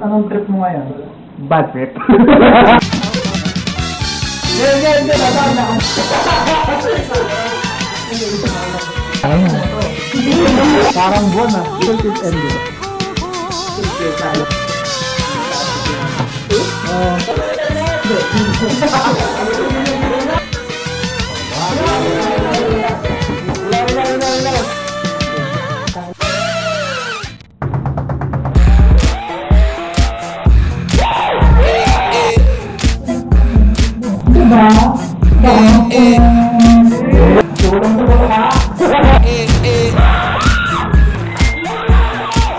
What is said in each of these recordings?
Anong trip mo ngayon? Bad trip. Parang buwan ah. Tilt it end.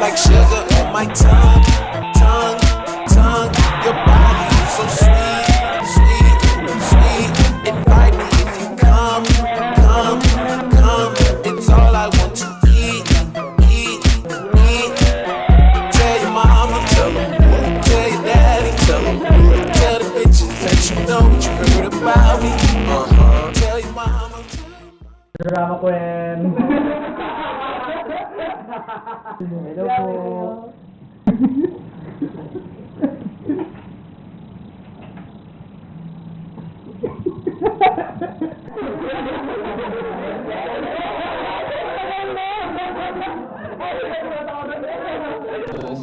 Like sugar on my tongue, tongue, tongue. Your body so sweet, sweet, sweet. Invite me if you come, come, come. It's all I want to eat, eat, eat. Tell your mama, tell them, tell your daddy, tell them, tell the bitches that you know what you heard about me. Tell your mama. Drama queen. Hello po.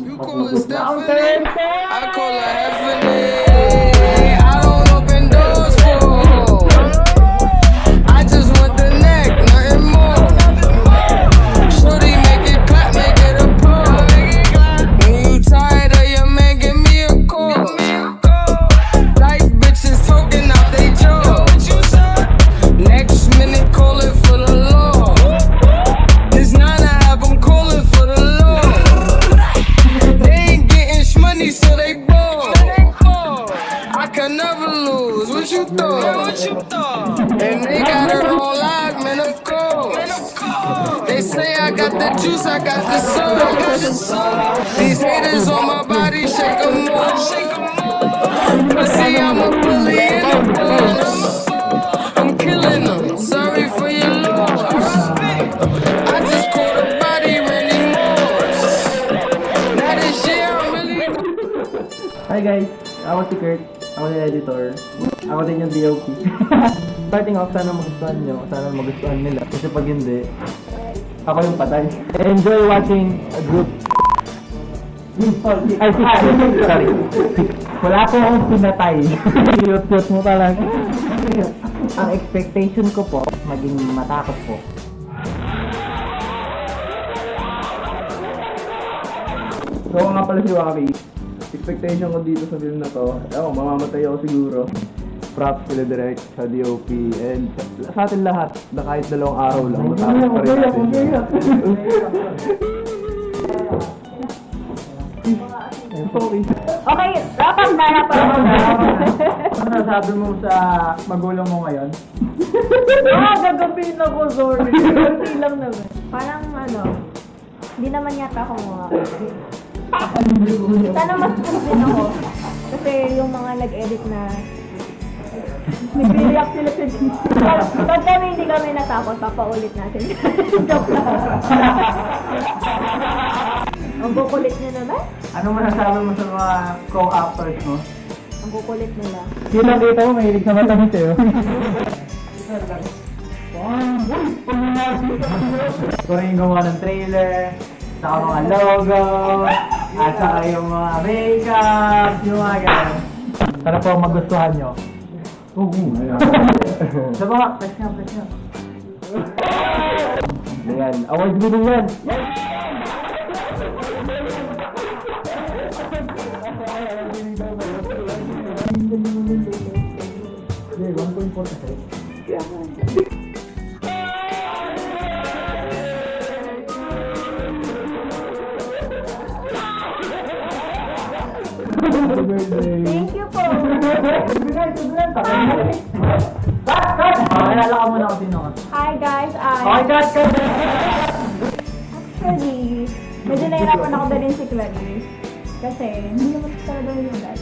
You call it Stephanie, I call her Heavenly. I don't open doors for. I just want the neck, nothing more. Shorty make it clap, make it a pose. When you tired of your man, give me a call. Like bitches talking out they jaw. Next minute calling for the law. It's 9 to have them calling for the law. They ain't getting shmoney, so they bored. I can never lose. What you thought? And they got it all live, man, of course. They say I got the juice, I got the sauce. These haters on my body, shake 'em off. Pussy, I'm a bully in the boss. I'm killing them. Sorry for your loss. I just caught a body, Randy Moss. Now this year I'm really. Hi guys, ako si Kurt. Ako yung editor. Ako din yung DOP. Starting off, sana magustuhan nyo. Sana magustuhan nila. Kasi pag hindi, ako yung patay. Enjoy watching a group. Ay, sorry. Wala ko akong pinatay. Cute mo talaga. Ang expectation ko po, maging matakot po. So, ako nga pala si Waki. Expectation ko dito sa film na to, mamamatay ako siguro. Props sila direct sa DOP and sa atin lahat na kahit 2 araw lang matapos pa rin natin. Sorry. Okay, rapang na pa. Ano nasabi mo sa magulang mo ngayon? Gagapin ako, sorry. Sorry lang naman. Parang hindi naman yata ako mga... Sana mas din ako. Kasi yung mga nag-edit na... Nag-react sila sa G. Pag kami hindi kami natakot, papaulit natin. Joke lang. Ang kukulit nyo naman? Anong masasabi mo sa mga co-actors mo? Ang kukulit nila. Yun lang dito mo, mahilig sa matamis eh. Kung yung gumawa ng trailer, saka mga logo, at saka yung mga makeup, yung mga ganyan. Sana po magustuhan nyo. Diba? Press nyo. Ayan, awards video yan. Yeah, 1.4 kasi. Thank you po. Nalala ka muna ako sino ka. Hi guys, Okay, cut! Actually, medyo nahirapan ako dalhin si Clarice. Kasi hindi naman talaga yung dad.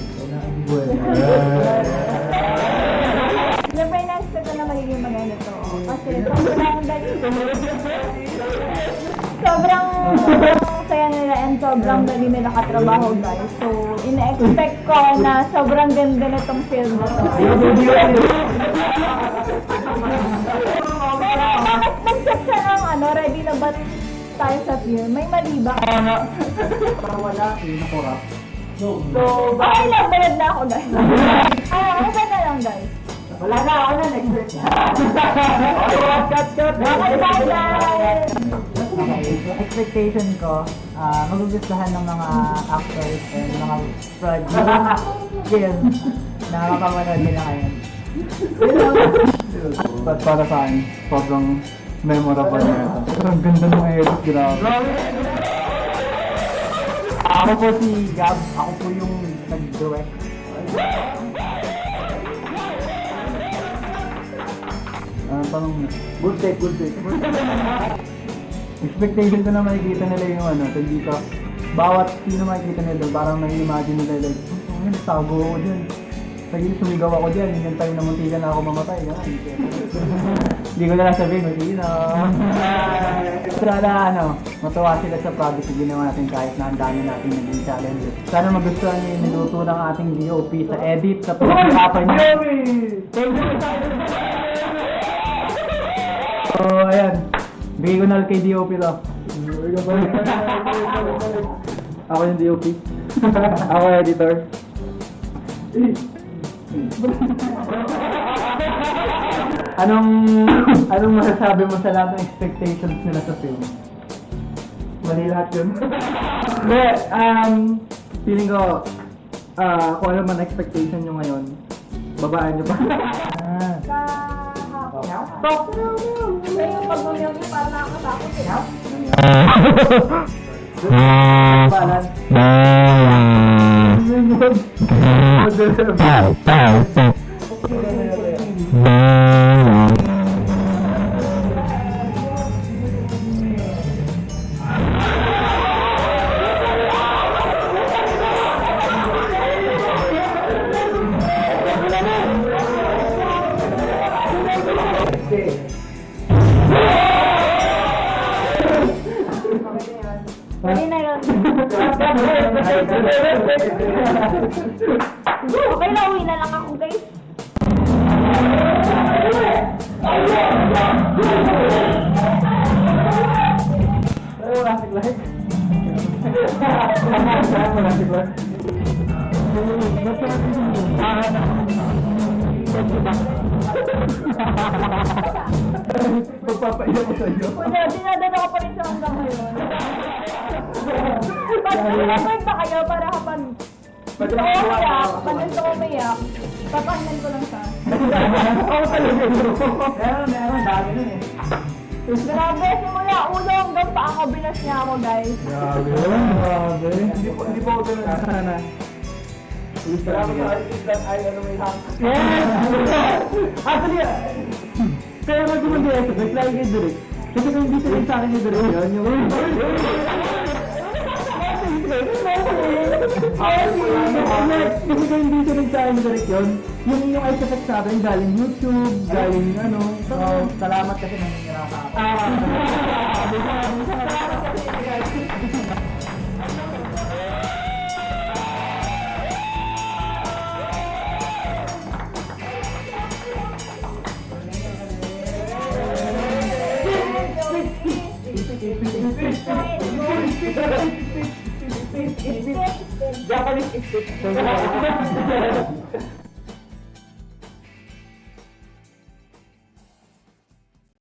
Siyempre, na-expect ko na magiging maganda to. Kasi sobrang dali. Sobrang saya nila and sobrang dali nila katrabaho, guys. So, expect ko na sobrang ganda nitong film na to. Bakit nag-check siya ng ano, ready na ba tayo sa film? May mali ba? Parang wala, nakurap. So, Okay lang, balad na ako guys. Ano na lang guys? wala na, ako na next week. Bakit ba guys? Expectation ko, magugustuhan ng mga actors and mga project films na mapapanood nila ngayon. At para sa akin, sobrang memorable na ito. Ang ganda ng edit, grabe. Ako po si Gab, ako po yung nag-direct. Tanong mo. Good take. Expectation ko na makikita nila yung ano, dito. Bawat sino makikita nila doon, parang nai-imagine nila like, nagtago ako dyan. Sige, sumigaw ako dyan, yung time na muntikan na ako mamatay. Hindi ko na lang sabihin, sino. Sana matuwa sila sa project na ginawa natin kahit na ang dami natin naging challenges. Sana magustuhan niyo yung niluto ng ating DOP sa edit, sa pag-usapan niyo. So, ayan. Bigay ko na kay DOP to. Ako yung DOP. Ako editor. Anong masasabi mo sa lahat ng expectations nila sa film? Mali lahat yun. Hindi, feeling ko, kung ano man expectation nyo ngayon, babaan nyo pa. Stop! Yung pag-umiyak niya parang nakakatakot eh. Balan. Pwede na yun. Okay na, uwi na lang ako guys. Plastic light. Plastic light. Magpapaiyak ko sa iyo. Wala, dinadala ko pa rin siya hanggang ngayon. Pag-record ba kayo para kapag gusto ko umiyak, pag gusto ko umiyak, papahinggan ko lang siya. Ako talaga yun. Meron, dami nun eh. Grabe, simula ulo hanggang paa kabilas niya ako guys. Grabe. Hindi po ako ganun. Sana. Salamat sa artist that ay may hang. Actually, pero kung di mo direct, nag-fly kayo direct. Kasi kung hindi sila sa akin yung direct yun, yung... Kasi kung hindi sila sa akin yung direct yun, yung inyong ay effect sa akin, galing YouTube, galing ano. Salamat kasi nangyayara ka. Japanese